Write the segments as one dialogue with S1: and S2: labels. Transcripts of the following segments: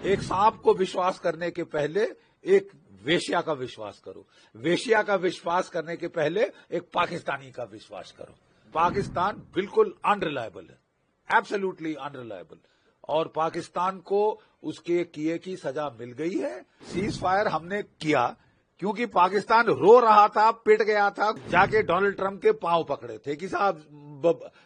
S1: एक सांप को विश्वास करने के पहले एक वेश्या का विश्वास करो। वेश्या का विश्वास करने के पहले एक पाकिस्तानी का विश्वास करो। पाकिस्तान बिल्कुल अनरिलायबल है, एब्सोल्युटली अनरिलायबल। और पाकिस्तान को उसके किए की सजा मिल गई है। सीज फायर हमने किया क्योंकि पाकिस्तान रो रहा था, पिट गया था, जाके डोनाल्ड ट्रंप के पांव पकड़े थे कि साहब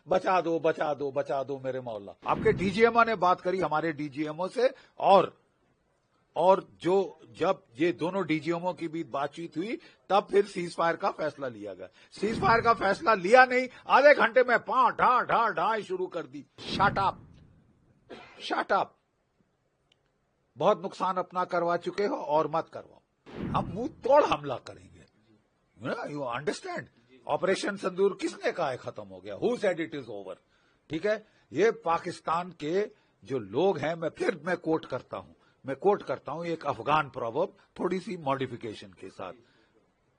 S1: बचा दो बचा दो बचा दो मेरे मौला। आपके डीजीएमओ ने बात करी हमारे डीजीएमओ से, और जो जब ये दोनों डीजीएमओ की भी बातचीत हुई तब फिर सीज फायर का फैसला लिया गया। सीज फायर का फैसला लिया नहीं, आधे घंटे में पां ढा ढा ढा शुरू कर दी। Shut up, shut up. बहुत नुकसान अपना करवा चुके हो और मत करवाओ। हम मुंह तोड़ हमला करेंगे। You understand? ऑपरेशन सिंदूर किसने कहा है खत्म हो गया? Who said it is over? ठीक है, ये पाकिस्तान के जो लोग हैं, मैं कोट करता हूं एक अफगान प्रोवर्ब, थोड़ी सी मॉडिफिकेशन के साथ।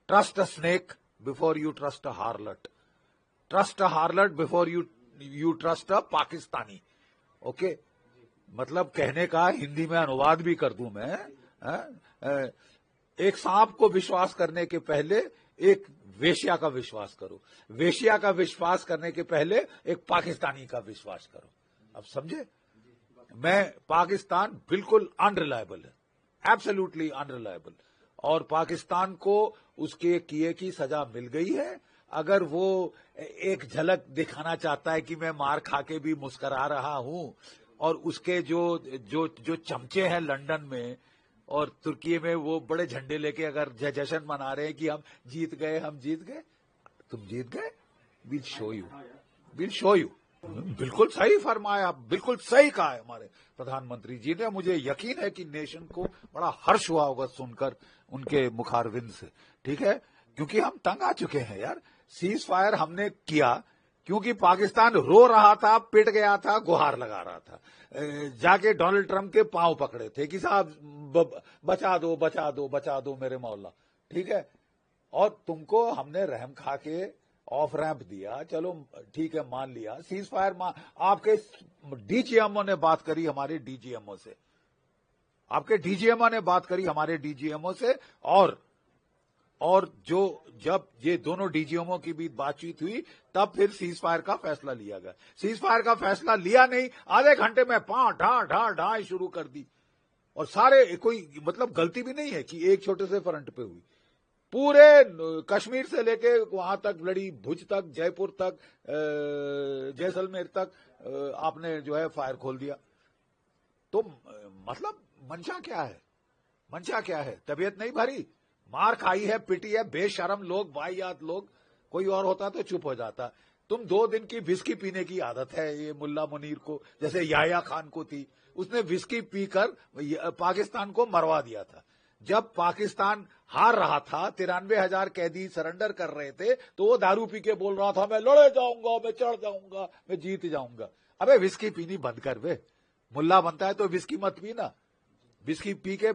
S1: Trust a snake before you trust a हार्लट, trust a हार्लट before you trust a Pakistani. Okay, मतलब कहने का हिंदी में अनुवाद भी कर दूं मैं। एक सांप को विश्वास करने के पहले एक वेश्या का विश्वास करो। वेश्या का विश्वास करने के पहले एक पाकिस्तानी का विश्वास करो। अब समझे? पाकिस्तान बिल्कुल अनरिलायबल है, एब्सोल्युटली अनरिलायबल। और पाकिस्तान को उसके किए की सजा मिल गई है। अगर वो एक झलक दिखाना चाहता है कि मैं मार खा के भी मुस्करा रहा हूं, और उसके जो चमचे हैं लंदन में और तुर्की में, वो बड़े झंडे लेके अगर जश्न मना रहे हैं कि हम जीत गए, तुम जीत गए, विल शो यू। बिल्कुल सही फरमाया, बिल्कुल सही कहा है हमारे प्रधानमंत्री जी ने। मुझे यकीन है कि नेशन को बड़ा हर्ष हुआ होगा सुनकर उनके मुखारविंद से। ठीक है, क्योंकि हम तंग आ चुके हैं यार। सीज फायर हमने किया क्योंकि पाकिस्तान रो रहा था, पिट गया था, गुहार लगा रहा था, जाके डोनाल्ड ट्रंप के पांव पकड़े थे कि साहब बचा दो बचा दो बचा दो मेरे मौला। ठीक है, और तुमको हमने रहम खा के ऑफ रैंप दिया, चलो ठीक है, मान लिया। सीज फायर आपके डीजीएमओ ने बात करी हमारे डीजीएमओ से, आपके डीजीएमओ ने बात करी हमारे डीजीएमओ से, और जब ये दोनों डीजीएमओ की भी बातचीत हुई तब फिर सीज फायर का फैसला लिया गया। सीज फायर का फैसला लिया नहीं, आधे घंटे में पां ढा ढा ढा शुरू कर दी। और सारे, कोई मतलब गलती भी नहीं है कि एक छोटे से फ्रंट पे हुई। पूरे कश्मीर से लेके वहां तक लड़ी, भुज तक, जयपुर तक, जैसलमेर तक आपने जो है फायर खोल दिया। तो मतलब मंशा क्या है? तबीयत नहीं भरी, मार खाई है, पिटी है, बेशरम लोग, वाहियात लोग। कोई और होता तो चुप हो जाता। तुम 2 दिन की विस्की पीने की आदत है ये मुल्ला मुनीर को, जैसे याह्या खान को थी। उसने विस्की पीकर पाकिस्तान को मरवा दिया था। जब पाकिस्तान हार रहा था, 93,000 कैदी सरेंडर कर रहे थे, तो वो दारू पी के बोल रहा था मैं लड़े जाऊंगा, मैं चढ़ जाऊंगा, मैं जीत जाऊंगा। अबे विस्की पीनी बंद कर बे, मुल्ला बनता है तो विस्की मत पीना। विस्की पी के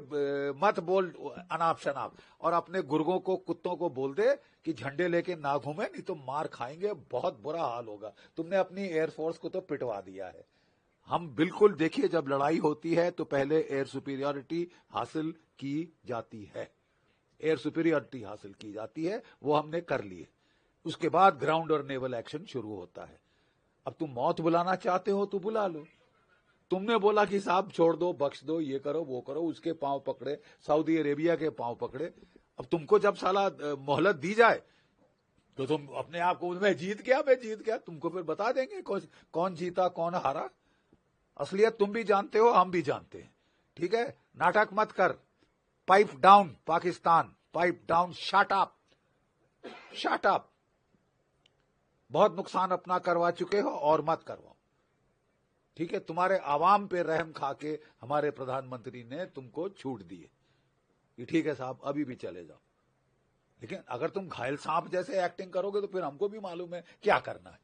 S1: मत बोल अनाप शनाप, और अपने गुर्गों को, कुत्तों को बोल दे कि झंडे लेके ना घूमे, नहीं तो मार खाएंगे, बहुत बुरा हाल होगा। तुमने अपनी एयरफोर्स को तो पिटवा दिया है। हम बिल्कुल, देखिए, जब लड़ाई होती है तो पहले एयर सुपीरियरिटी हासिल की जाती है, एयर सुपीरियरिटी हासिल की जाती है, वो हमने कर ली है। उसके बाद ग्राउंड और नेवल एक्शन शुरू होता है। अब तुम मौत बुलाना चाहते हो तो बुला लो। तुमने बोला कि साहब छोड़ दो, बख्श दो, ये करो वो करो, उसके पांव पकड़े, सऊदी अरेबिया के पांव पकड़े। अब तुमको जब साला मोहलत दी जाए तो तुम अपने आप को मैं जीत गया, तुमको फिर बता देंगे कौन जीता कौन हारा। असलियत तुम भी जानते हो, हम भी जानते हैं। ठीक है, नाटक मत कर। Pipe down Pakistan, pipe down, shut up. बहुत नुकसान अपना करवा चुके हो और मत करवाओ। ठीक है, तुम्हारे आवाम पे रहम खा के हमारे प्रधानमंत्री ने तुमको छूट दी है कि ठीक है साहब अभी भी चले जाओ। लेकिन अगर तुम घायल सांप जैसे एक्टिंग करोगे तो फिर हमको भी मालूम है क्या करना है।